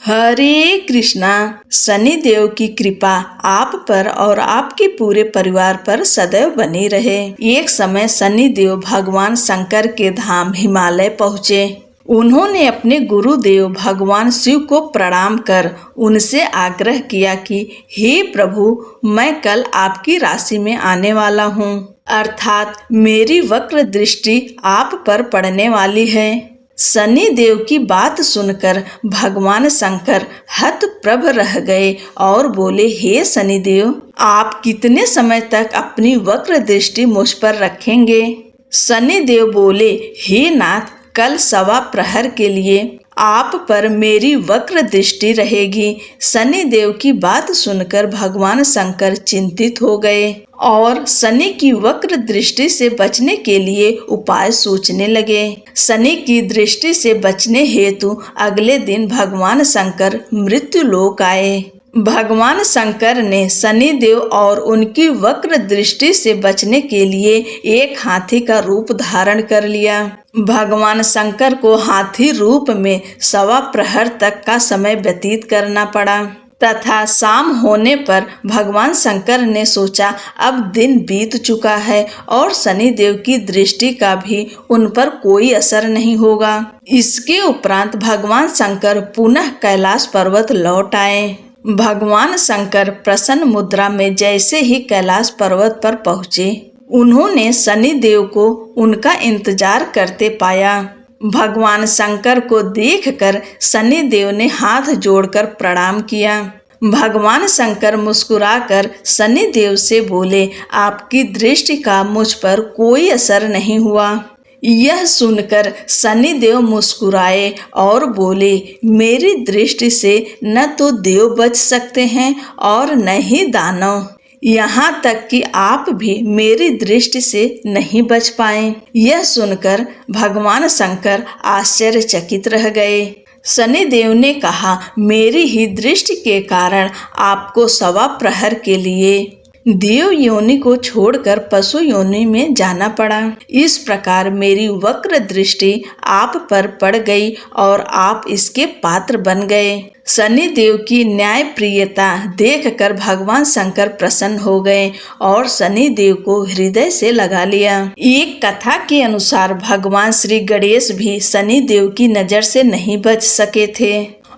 हरे कृष्णा। शनिदेव की कृपा आप पर और आपके पूरे परिवार पर सदैव बनी रहे। एक समय शनिदेव भगवान शंकर के धाम हिमालय पहुँचे। उन्होंने अपने गुरुदेव भगवान शिव को प्रणाम कर उनसे आग्रह किया कि हे प्रभु, मैं कल आपकी राशि में आने वाला हूँ, अर्थात मेरी वक्र दृष्टि आप पर पड़ने वाली है। शनि देव की बात सुनकर भगवान शंकर हतप्रभ रह गए और बोले, हे शनिदेव, आप कितने समय तक अपनी वक्र दृष्टि मुझ पर रखेंगे? शनिदेव बोले, हे नाथ, कल सवा प्रहर के लिए आप पर मेरी वक्र दृष्टि रहेगी। शनि देव की बात सुनकर भगवान शंकर चिंतित हो गए और शनि की वक्र दृष्टि से बचने के लिए उपाय सोचने लगे। शनि की दृष्टि से बचने हेतु अगले दिन भगवान शंकर मृत्युलोक आए। भगवान शंकर ने शनि देव और उनकी वक्र दृष्टि से बचने के लिए एक हाथी का रूप धारण कर लिया। भगवान शंकर को हाथी रूप में सवा प्रहर तक का समय व्यतीत करना पड़ा तथा शाम होने पर भगवान शंकर ने सोचा, अब दिन बीत चुका है और शनि देव की दृष्टि का भी उन पर कोई असर नहीं होगा। इसके उपरांत भगवान शंकर पुनः कैलाश पर्वत लौट आए। भगवान शंकर प्रसन्न मुद्रा में जैसे ही कैलाश पर्वत पर पहुँचे, उन्होंने शनि देव को उनका इंतजार करते पाया। भगवान शंकर को देखकर शनि देव ने हाथ जोड़कर प्रणाम किया। भगवान शंकर मुस्कुराकर शनि देव से बोले, आपकी दृष्टि का मुझ पर कोई असर नहीं हुआ। यह सुनकर शनि देव मुस्कुराए और बोले, मेरी दृष्टि से न तो देव बच सकते हैं और न ही दानव, यहाँ तक कि आप भी मेरी दृष्टि से नहीं बच पाए। यह सुनकर भगवान शंकर आश्चर्यचकित रह गए। शनि देव ने कहा, मेरी ही दृष्टि के कारण आपको सवा प्रहर के लिए देव योनि को छोड़कर पशु योनि में जाना पड़ा। इस प्रकार मेरी वक्र दृष्टि आप पर पड़ गई और आप इसके पात्र बन गए। शनि देव की न्याय प्रियता देखकर भगवान शंकर प्रसन्न हो गए और शनि देव को हृदय से लगा लिया। एक कथा के अनुसार भगवान श्री गणेश भी शनि देव की नजर से नहीं बच सके थे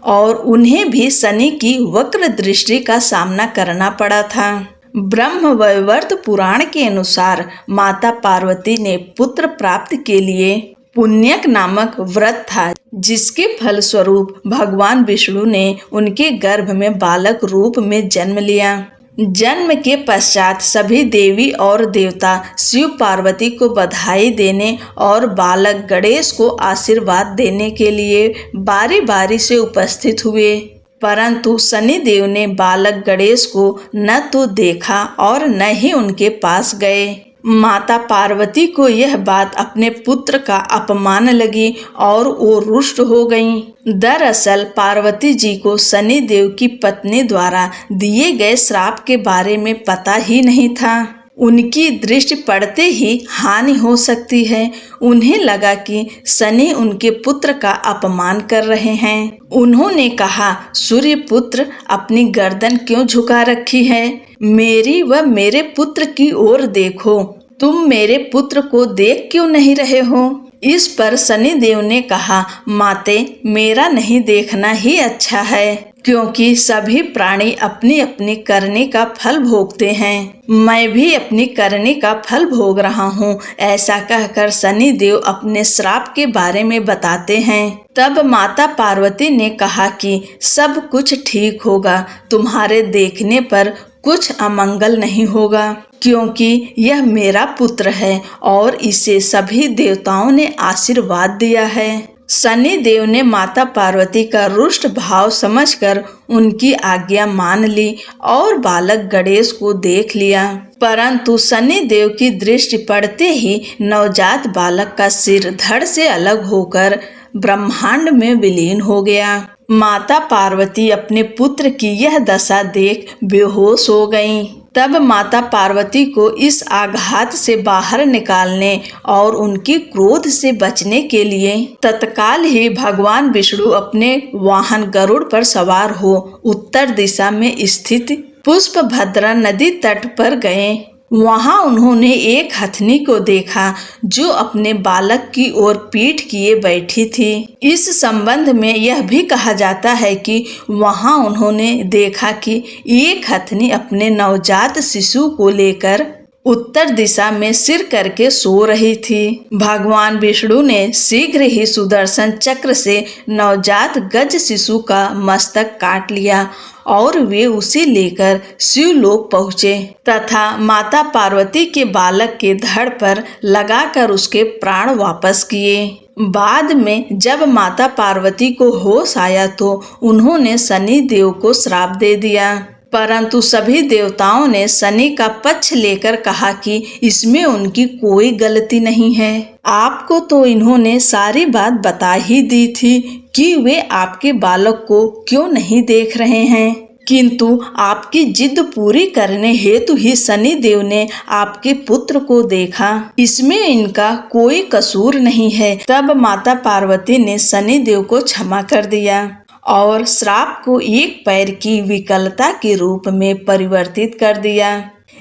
और उन्हें भी शनि की वक्र दृष्टि का सामना करना पड़ा था। ब्रह्म वैवर्त पुराण के अनुसार माता पार्वती ने पुत्र प्राप्ति के लिए पुण्यक नामक व्रत था, जिसके फलस्वरूप भगवान विष्णु ने उनके गर्भ में बालक रूप में जन्म लिया। जन्म के पश्चात सभी देवी और देवता शिव पार्वती को बधाई देने और बालक गणेश को आशीर्वाद देने के लिए बारी बारी से उपस्थित हुए, परंतु शनि देव ने बालक गणेश को न तो देखा और न ही उनके पास गए। माता पार्वती को यह बात अपने पुत्र का अपमान लगी और वो रुष्ट हो गईं। दरअसल पार्वती जी को शनि देव की पत्नी द्वारा दिए गए श्राप के बारे में पता ही नहीं था। उनकी दृष्टि पड़ते ही हानि हो सकती है। उन्हें लगा कि शनि उनके पुत्र का अपमान कर रहे हैं। उन्होंने कहा, सूर्य पुत्र, अपनी गर्दन क्यों झुका रखी है? मेरी व मेरे पुत्र की ओर देखो। तुम मेरे पुत्र को देख क्यों नहीं रहे हो? इस पर शनि देव ने कहा, माते, मेरा नहीं देखना ही अच्छा है, क्योंकि सभी प्राणी अपनी अपनी करनी का फल भोगते हैं। मैं भी अपनी करनी का फल भोग रहा हूँ। ऐसा कहकर शनि देव अपने श्राप के बारे में बताते हैं। तब माता पार्वती ने कहा कि सब कुछ ठीक होगा, तुम्हारे देखने पर कुछ अमंगल नहीं होगा, क्योंकि यह मेरा पुत्र है और इसे सभी देवताओं ने आशीर्वाद दिया है। शनि देव ने माता पार्वती का रुष्ट भाव समझकर उनकी आज्ञा मान ली और बालक गणेश को देख लिया, परंतु शनि देव की दृष्टि पड़ते ही नवजात बालक का सिर धड़ से अलग होकर ब्रह्मांड में विलीन हो गया। माता पार्वती अपने पुत्र की यह दशा देख बेहोश हो गईं। तब माता पार्वती को इस आघात से बाहर निकालने और उनकी क्रोध से बचने के लिए तत्काल ही भगवान विष्णु अपने वाहन गरुड़ पर सवार हो उत्तर दिशा में स्थित पुष्पभद्रा नदी तट पर गए। वहां उन्होंने एक हथनी को देखा जो अपने बालक की ओर पीठ किए बैठी थी। इस संबंध में यह भी कहा जाता है कि वहां उन्होंने देखा कि एक हथनी अपने नवजात शिशु को लेकर उत्तर दिशा में सिर करके सो रही थी। भगवान विष्णु ने शीघ्र ही सुदर्शन चक्र से नवजात गज शिशु का मस्तक काट लिया और वे उसे लेकर शिवलोक पहुँचे तथा माता पार्वती के बालक के धड़ पर लगाकर उसके प्राण वापस किए। बाद में जब माता पार्वती को होश आया तो उन्होंने शनि देव को श्राप दे दिया, परंतु सभी देवताओं ने शनि का पक्ष लेकर कहा कि इसमें उनकी कोई गलती नहीं है। आपको तो इन्होंने सारी बात बता ही दी थी कि वे आपके बालक को क्यों नहीं देख रहे हैं, किंतु आपकी जिद पूरी करने हेतु ही शनि देव ने आपके पुत्र को देखा, इसमें इनका कोई कसूर नहीं है। तब माता पार्वती ने शनि देव को क्षमा कर दिया और श्राप को एक पैर की विकलता के रूप में परिवर्तित कर दिया।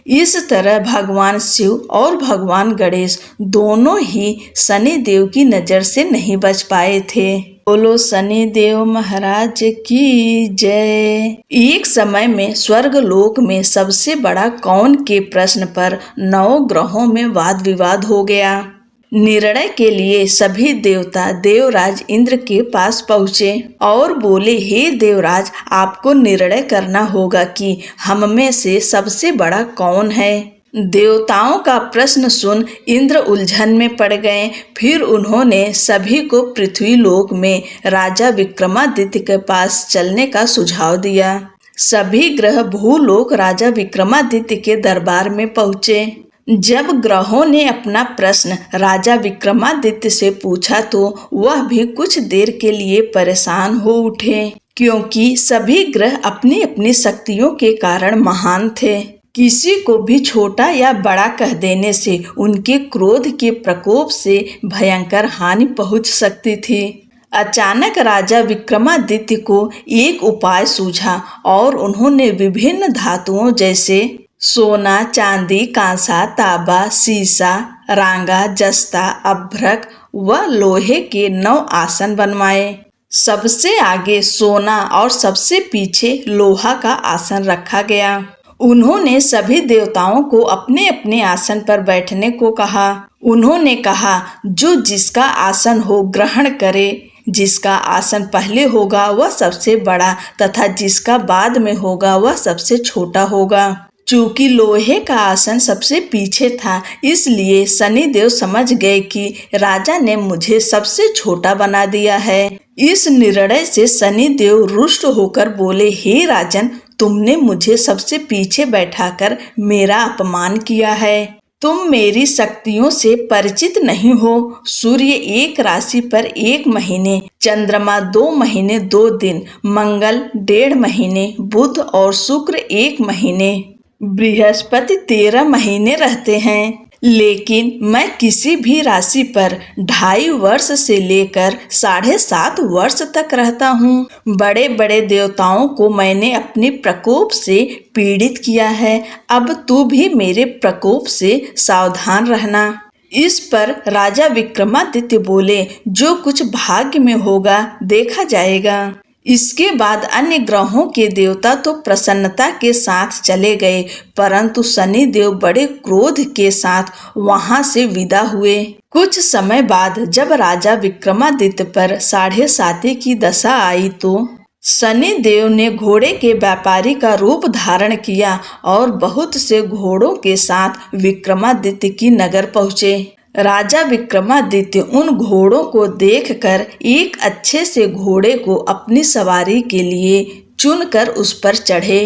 इस तरह भगवान शिव और भगवान गणेश दोनों ही शनि देव की नजर से नहीं बच पाए थे। बोलो शनि देव महाराज की जय। एक समय में स्वर्ग लोक में सबसे बड़ा कौन के प्रश्न पर 9 ग्रहों में वाद विवाद हो गया। निर्णय के लिए सभी देवता देवराज इंद्र के पास पहुँचे और बोले, हे देवराज, आपको निर्णय करना होगा कि हम में से सबसे बड़ा कौन है। देवताओं का प्रश्न सुन इंद्र उलझन में पड़ गए। फिर उन्होंने सभी को पृथ्वी लोक में राजा विक्रमादित्य के पास चलने का सुझाव दिया। सभी ग्रह भूलोक राजा विक्रमादित्य के दरबार में पहुँचे। जब ग्रहों ने अपना प्रश्न राजा विक्रमादित्य से पूछा तो वह भी कुछ देर के लिए परेशान हो उठे, क्योंकि सभी ग्रह अपनी अपनी शक्तियों के कारण महान थे। किसी को भी छोटा या बड़ा कह देने से उनके क्रोध के प्रकोप से भयंकर हानि पहुंच सकती थी। अचानक राजा विक्रमादित्य को एक उपाय सूझा और उन्होंने विभिन्न धातुओं जैसे सोना, चांदी, कांसा, तांबा, सीसा, रांगा, जस्ता, अभ्रक व लोहे के 9 आसन बनवाए। सबसे आगे सोना और सबसे पीछे लोहा का आसन रखा गया। उन्होंने सभी देवताओं को अपने अपने आसन पर बैठने को कहा। उन्होंने कहा, जो जिसका आसन हो ग्रहण करे। जिसका आसन पहले होगा वह सबसे बड़ा तथा जिसका बाद में होगा वह सबसे छोटा होगा। चूंकि लोहे का आसन सबसे पीछे था, इसलिए शनि देव समझ गए कि राजा ने मुझे सबसे छोटा बना दिया है। इस निर्णय से शनि देव रुष्ट होकर बोले, हे राजन, तुमने मुझे सबसे पीछे बैठाकर मेरा अपमान किया है। तुम मेरी शक्तियों से परिचित नहीं हो। सूर्य एक राशि पर 1 महीने, चंद्रमा 2 महीने 2 दिन, मंगल 1.5 महीने, बुध और शुक्र 1 महीने, बृहस्पति 13 महीने रहते हैं। लेकिन मैं किसी भी राशि पर 2.5 वर्ष से लेकर 7.5 वर्ष तक रहता हूँ। बड़े बड़े देवताओं को मैंने अपने प्रकोप से पीड़ित किया है। अब तू भी मेरे प्रकोप से सावधान रहना। इस पर राजा विक्रमादित्य बोले, जो कुछ भाग्य में होगा देखा जाएगा। इसके बाद अन्य ग्रहों के देवता तो प्रसन्नता के साथ चले गए, परंतु शनि देव बड़े क्रोध के साथ वहां से विदा हुए। कुछ समय बाद जब राजा विक्रमादित्य पर 7.5 की दशा आई तो शनि देव ने घोड़े के व्यापारी का रूप धारण किया और बहुत से घोड़ों के साथ विक्रमादित्य की नगर पहुँचे। राजा विक्रमादित्य उन घोड़ों को देखकर एक अच्छे से घोड़े को अपनी सवारी के लिए चुनकर उस पर चढ़े।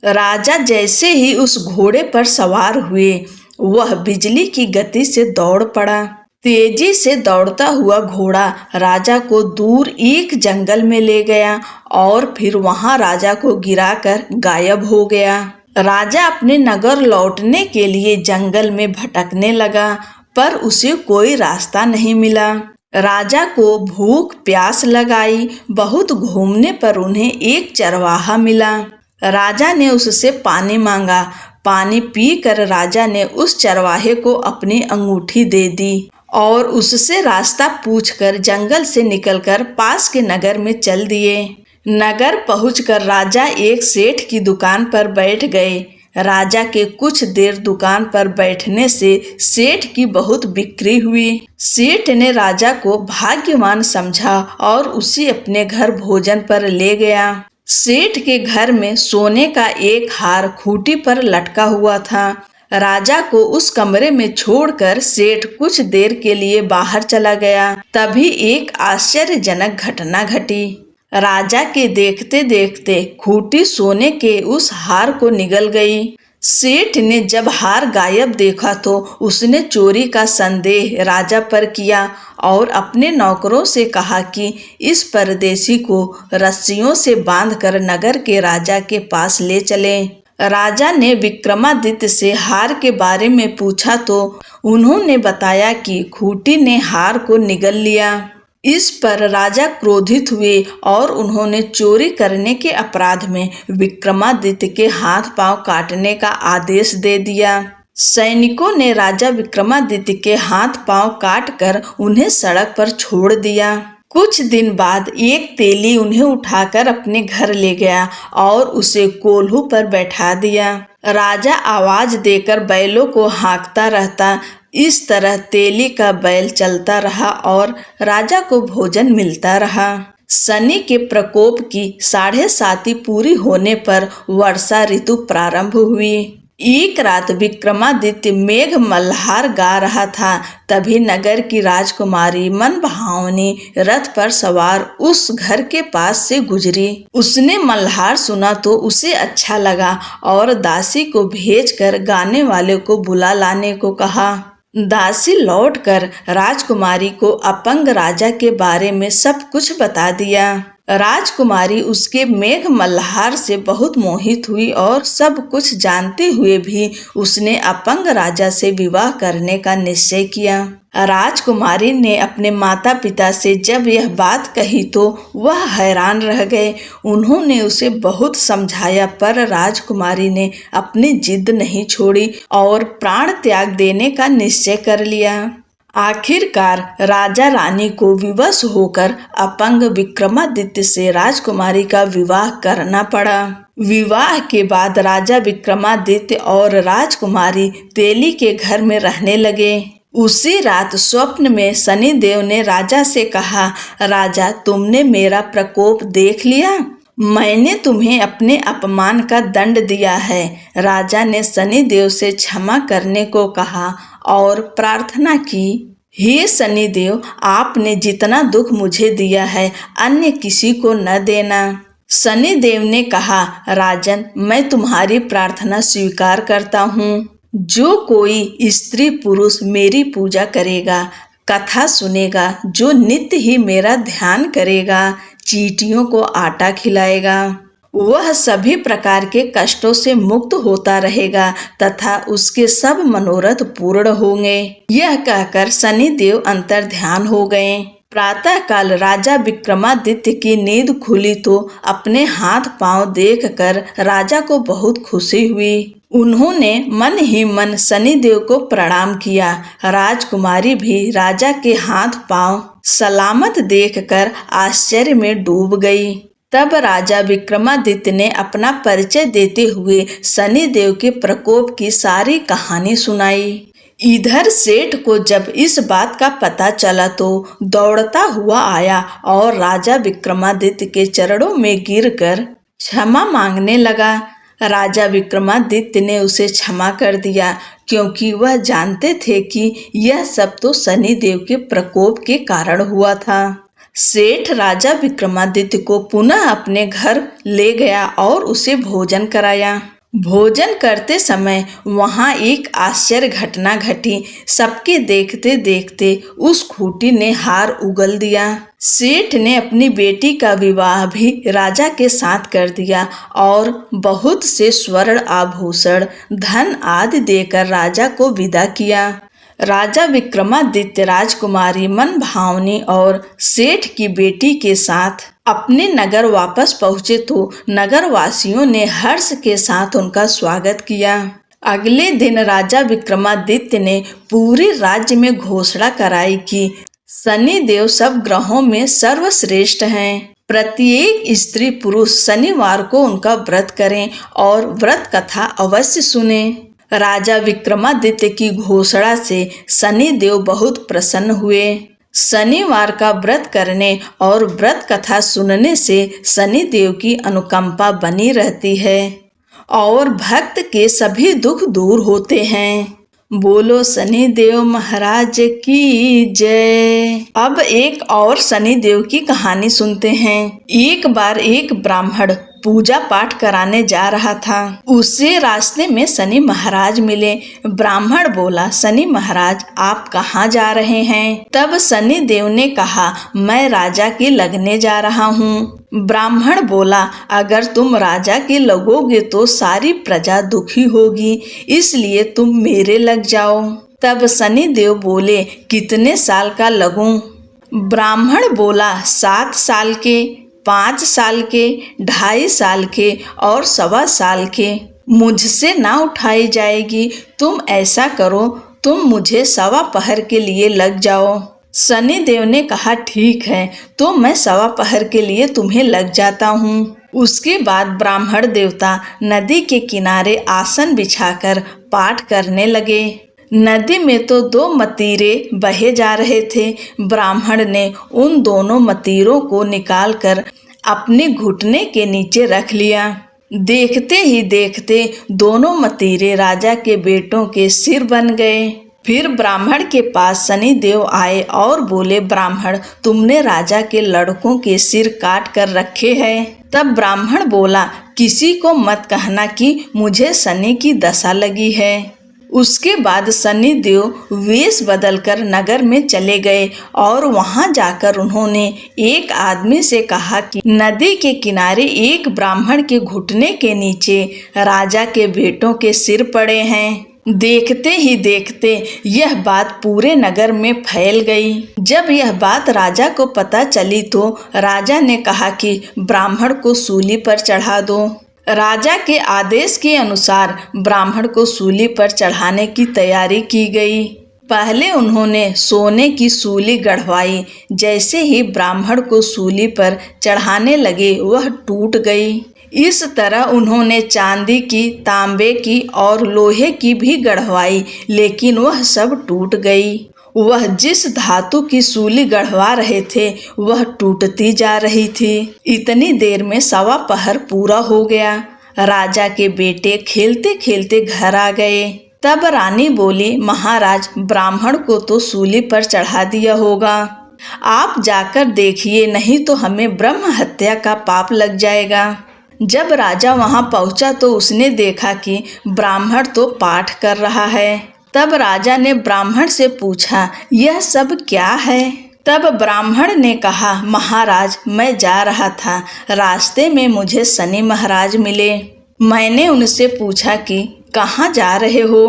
राजा जैसे ही उस घोड़े पर सवार हुए, वह बिजली की गति से दौड़ पड़ा। तेजी से दौड़ता हुआ घोड़ा राजा को दूर एक जंगल में ले गया और फिर वहां राजा को गिराकर गायब हो गया। राजा अपने नगर लौटने के लिए जंगल में भटकने लगा, पर उसे कोई रास्ता नहीं मिला। राजा को भूख प्यास लगाई। बहुत घूमने पर उन्हें एक चरवाहा मिला। राजा ने उससे पानी मांगा। पानी पीकर राजा ने उस चरवाहे को अपनी अंगूठी दे दी और उससे रास्ता पूछकर जंगल से निकलकर पास के नगर में चल दिए। नगर पहुंचकर राजा एक सेठ की दुकान पर बैठ गए। राजा के कुछ देर दुकान पर बैठने से सेठ की बहुत बिक्री हुई। सेठ ने राजा को भाग्यवान समझा और उसे अपने घर भोजन पर ले गया। सेठ के घर में सोने का एक हार खूंटी पर लटका हुआ था। राजा को उस कमरे में छोड़कर सेठ कुछ देर के लिए बाहर चला गया। तभी एक आश्चर्यजनक घटना घटी। राजा के देखते देखते खूंटी सोने के उस हार को निगल गई। सेठ ने जब हार गायब देखा तो उसने चोरी का संदेह राजा पर किया और अपने नौकरों से कहा कि इस परदेशी को रस्सियों से बांधकर नगर के राजा के पास ले चलें। राजा ने विक्रमादित्य से हार के बारे में पूछा तो उन्होंने बताया कि खूंटी ने हार को निगल लिया। इस पर राजा क्रोधित हुए और उन्होंने चोरी करने के अपराध में विक्रमादित्य के हाथ पांव काटने का आदेश दे दिया। सैनिकों ने राजा विक्रमादित्य के हाथ पांव काटकर उन्हें सड़क पर छोड़ दिया। कुछ दिन बाद एक तेली उन्हें उठाकर अपने घर ले गया और उसे कोल्हू पर बैठा दिया। राजा आवाज देकर बैलों को हाँकता रहता। इस तरह तेली का बैल चलता रहा और राजा को भोजन मिलता रहा। शनि के प्रकोप की 7.5 पूरी होने पर वर्षा ऋतु प्रारंभ हुई। एक रात विक्रमादित्य मेघ मल्हार गा रहा था। तभी नगर की राजकुमारी मन भावनी रथ पर सवार उस घर के पास से गुजरी। उसने मल्हार सुना तो उसे अच्छा लगा और दासी को भेजकर गाने वाले को बुला लाने को कहा। दासी लौटकर राजकुमारी को अपंग राजा के बारे में सब कुछ बता दिया। राजकुमारी उसके मेघ मल्हार से बहुत मोहित हुई और सब कुछ जानते हुए भी उसने अपंग राजा से विवाह करने का निश्चय किया। राजकुमारी ने अपने माता पिता से जब यह बात कही तो वह हैरान रह गए। उन्होंने उसे बहुत समझाया पर राजकुमारी ने अपनी जिद नहीं छोड़ी और प्राण त्याग देने का निश्चय कर लिया। आखिरकार राजा रानी को विवश होकर अपंग विक्रमादित्य से राजकुमारी का विवाह करना पड़ा। विवाह के बाद राजा विक्रमादित्य और राजकुमारी तेली के घर में रहने लगे। उसी रात स्वप्न में शनिदेव ने राजा से कहा, राजा तुमने मेरा प्रकोप देख लिया। मैंने तुम्हें अपने अपमान का दंड दिया है। राजा ने शनिदेव से क्षमा करने को कहा और प्रार्थना की, हे शनिदेव, आपने जितना दुख मुझे दिया है अन्य किसी को न देना। शनिदेव ने कहा, राजन मैं तुम्हारी प्रार्थना स्वीकार करता हूँ। जो कोई स्त्री पुरुष मेरी पूजा करेगा, कथा सुनेगा, जो नित्य ही मेरा ध्यान करेगा, चींटियों को आटा खिलाएगा, वह सभी प्रकार के कष्टों से मुक्त होता रहेगा तथा उसके सब मनोरथ पूर्ण होंगे। यह कहकर शनिदेव अंतर ध्यान हो गए। प्रातः काल राजा विक्रमादित्य की नींद खुली तो अपने हाथ पांव देखकर राजा को बहुत खुशी हुई। उन्होंने मन ही मन शनिदेव को प्रणाम किया। राजकुमारी भी राजा के हाथ पांव सलामत देखकर आश्चर्य में डूब गई। तब राजा विक्रमादित्य ने अपना परिचय देते हुए शनिदेव के प्रकोप की सारी कहानी सुनाई। इधर सेठ को जब इस बात का पता चला तो दौड़ता हुआ आया और राजा विक्रमादित्य के चरणों में गिरकर क्षमा मांगने लगा। राजा विक्रमादित्य ने उसे क्षमा कर दिया क्योंकि वह जानते थे कि यह सब तो शनिदेव के प्रकोप के कारण हुआ था। सेठ राजा विक्रमादित्य को पुनः अपने घर ले गया और उसे भोजन कराया। भोजन करते समय वहां एक आश्चर्य घटना घटी। सबके देखते देखते उस खूंटी ने हार उगल दिया। सेठ ने अपनी बेटी का विवाह भी राजा के साथ कर दिया और बहुत से स्वर्ण आभूषण, धन आदि देकर राजा को विदा किया। राजा विक्रमादित्य राजकुमारी मनभावनी और सेठ की बेटी के साथ अपने नगर वापस पहुंचे तो नगरवासियों ने हर्ष के साथ उनका स्वागत किया। अगले दिन राजा विक्रमादित्य ने पूरे राज्य में घोषणा कराई कि शनिदेव सब ग्रहों में सर्वश्रेष्ठ हैं। प्रत्येक स्त्री पुरुष शनिवार को उनका व्रत करें और व्रत कथा अवश्य सुने। राजा विक्रमादित्य की घोषणा से शनिदेव बहुत प्रसन्न हुए। शनिवार का व्रत करने और व्रत कथा सुनने से शनिदेव की अनुकंपा बनी रहती है और भक्त के सभी दुख दूर होते हैं। बोलो शनिदेव महाराज की जय। अब एक और शनिदेव की कहानी सुनते हैं। एक बार एक ब्राह्मण पूजा पाठ कराने जा रहा था। उसे रास्ते में शनि महाराज मिले। ब्राह्मण बोला, शनि महाराज आप कहाँ जा रहे हैं? तब शनि देव ने कहा, मैं राजा के लगने जा रहा हूँ। ब्राह्मण बोला, अगर तुम राजा के लगोगे तो सारी प्रजा दुखी होगी, इसलिए तुम मेरे लग जाओ। तब शनि देव बोले, कितने साल का लगूं? ब्राह्मण बोला, 7 साल के, 5 साल के, 2.5 साल के और 1.25 साल के। मुझसे ना उठाई जाएगी। तुम ऐसा करो, तुम मुझे 1.25 पहर के लिए लग जाओ। शनि देव ने कहा, ठीक है, तो मैं 1.25 पहर के लिए तुम्हें लग जाता हूँ। उसके बाद ब्राह्मण देवता नदी के किनारे आसन बिछाकर पाठ करने लगे। नदी में तो 2 मतीरे बहे जा रहे थे। ब्राह्मण ने उन दोनों मतीरों को निकालकर अपने घुटने के नीचे रख लिया। देखते ही देखते दोनों मतीरे राजा के बेटों के सिर बन गए। फिर ब्राह्मण के पास शनि देव आए और बोले, ब्राह्मण, तुमने राजा के लड़कों के सिर काट कर रखे हैं। तब ब्राह्मण बोला, किसी को मत कहना कि मुझे शनि की दशा लगी है। उसके बाद शनि देव वेश बदलकर नगर में चले गए और वहां जाकर उन्होंने एक आदमी से कहा कि नदी के किनारे एक ब्राह्मण के घुटने के नीचे राजा के बेटों के सिर पड़े हैं। देखते ही देखते यह बात पूरे नगर में फैल गई। जब यह बात राजा को पता चली तो राजा ने कहा कि ब्राह्मण को सूली पर चढ़ा दो। राजा के आदेश के अनुसार ब्राह्मण को सूली पर चढ़ाने की तैयारी की गई। पहले उन्होंने सोने की सूली गढ़वाई। जैसे ही ब्राह्मण को सूली पर चढ़ाने लगे वह टूट गई। इस तरह उन्होंने चांदी की, तांबे की और लोहे की भी गढ़वाई, लेकिन वह सब टूट गई। वह जिस धातु की सूली गढ़वा रहे थे वह टूटती जा रही थी। इतनी देर में 1.25 पहर पूरा हो गया। राजा के बेटे खेलते खेलते घर आ गए। तब रानी बोली, महाराज, ब्राह्मण को तो सूली पर चढ़ा दिया होगा। आप जाकर देखिए, नहीं तो हमें ब्रह्म हत्या का पाप लग जाएगा। जब राजा वहां पहुंचा तो उसने देखा कि ब्राह्मण तो पाठ कर रहा है। तब राजा ने ब्राह्मण से पूछा, यह सब क्या है? तब ब्राह्मण ने कहा, महाराज, मैं जा रहा था, रास्ते में मुझे शनि महाराज मिले। मैंने उनसे पूछा कि कहाँ जा रहे हो?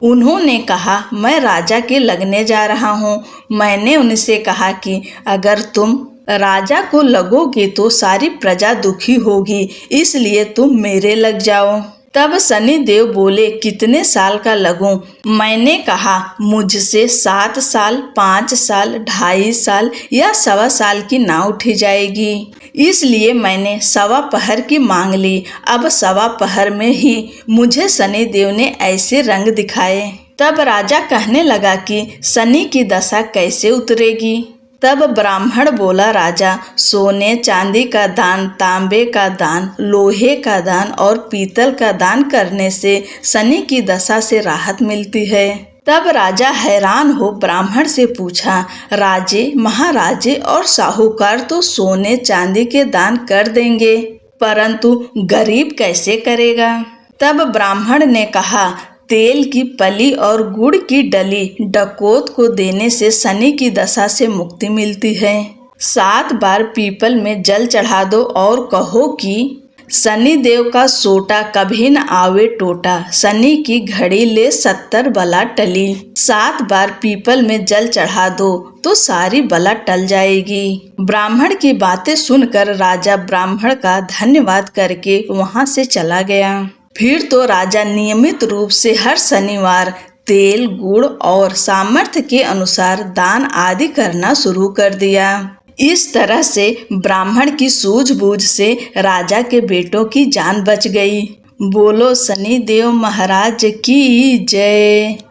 उन्होंने कहा, मैं राजा के लगने जा रहा हूँ। मैंने उनसे कहा कि अगर तुम राजा को लगोगे तो सारी प्रजा दुखी होगी, इसलिए तुम मेरे लग जाओ। तब शनि देव बोले, कितने साल का लगूं? मैंने कहा, मुझसे 7 साल, 5 साल, 2.5 साल या 1.25 साल की ना उठी जाएगी, इसलिए मैंने 1.25 पहर की मांग ली। अब 1.25 पहर में ही मुझे शनि देव ने ऐसे रंग दिखाए। तब राजा कहने लगा कि शनि की दशा कैसे उतरेगी? तब ब्राह्मण बोला, राजा, सोने चांदी का दान, तांबे का दान, लोहे का दान और पीतल का दान करने से शनि की दशा से राहत मिलती है। तब राजा हैरान हो ब्राह्मण से पूछा, राजे, महाराजे और साहूकार तो सोने चांदी के दान कर देंगे, परंतु गरीब कैसे करेगा? तब ब्राह्मण ने कहा, तेल की पली और गुड़ की डली डकैत को देने से शनि की दशा से मुक्ति मिलती है। 7 बार पीपल में जल चढ़ा दो और कहो कि शनि देव का सोटा कभी न आवे टोटा, शनि की घड़ी ले 70 बला टली। 7 बार पीपल में जल चढ़ा दो तो सारी बला टल जाएगी। ब्राह्मण की बातें सुनकर राजा ब्राह्मण का धन्यवाद करके वहां से चला गया। फिर तो राजा नियमित रूप से हर शनिवार तेल, गुड़ और सामर्थ्य के अनुसार दान आदि करना शुरू कर दिया। इस तरह से ब्राह्मण की सूझबूझ से राजा के बेटों की जान बच गई। बोलो शनिदेव महाराज की जय।